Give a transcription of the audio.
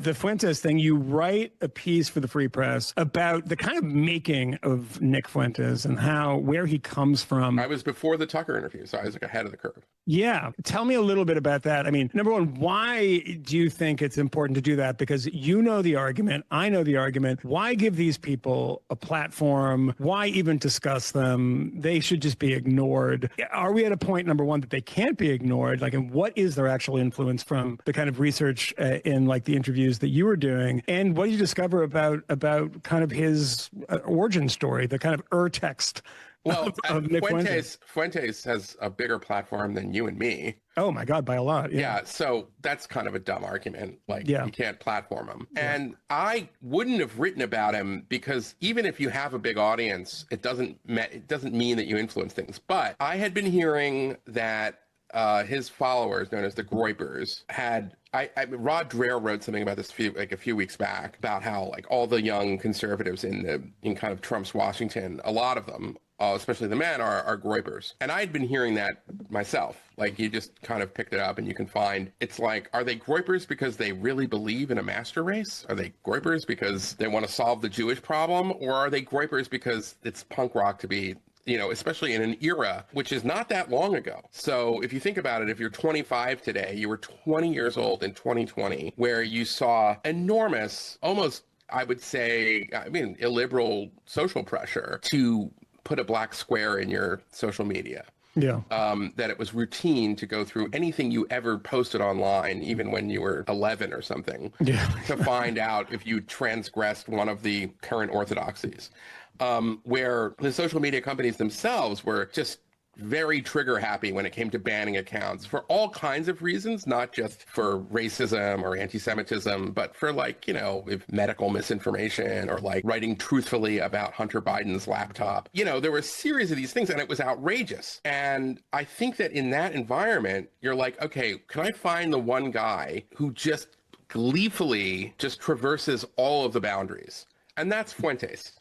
the Fuentes thing, you write a piece for the Free Press about the kind of making of Nick Fuentes and where he comes from. I was before the Tucker interview, so I was like ahead of the curve. Yeah. Tell me a little bit about that. I mean, number one, why do you think it's important to do that? Because you know the argument. I know the argument. Why give these people a platform? Why even discuss them? They should just be ignored. Are we at a point, number one, that they can't be ignored? Like, and what is their actual influence from the kind of research in like the interviews that you were doing? And what do you discover about kind of his origin story, the kind of text? Well, Fuentes has a bigger platform than you and me. Oh my God, by a lot. Yeah, so that's kind of a dumb argument. Like, you can't platform him. Yeah. And I wouldn't have written about him because even if you have a big audience, it doesn't mean that you influence things. But I had been hearing that his followers, known as the Groypers, had Rod Dreher wrote something about this a few weeks back about how like all the young conservatives in kind of Trump's Washington, a lot of them, especially the men, are Groypers. And I had been hearing that myself. Like, you just kind of picked it up and you can find, it's like, are they Groypers because they really believe in a master race? Are they Groypers because they want to solve the Jewish problem? Or are they Groypers because it's punk rock to be, you know, especially in an era which is not that long ago. So if you think about it, if you're 25 today, you were 20 years old in 2020, where you saw enormous, almost, I would say, illiberal social pressure to put a black square in your social media. Yeah. That it was routine to go through anything you ever posted online, even when you were 11 or something, to find out if you transgressed one of the current orthodoxies. Where the social media companies themselves were just very trigger happy when it came to banning accounts for all kinds of reasons, not just for racism or anti-Semitism, but for like, you know, if medical misinformation or like writing truthfully about Hunter Biden's laptop. You know, there were a series of these things and it was outrageous. And I think that in that environment, you're like, okay, can I find the one guy who just gleefully just traverses all of the boundaries? And that's Fuentes.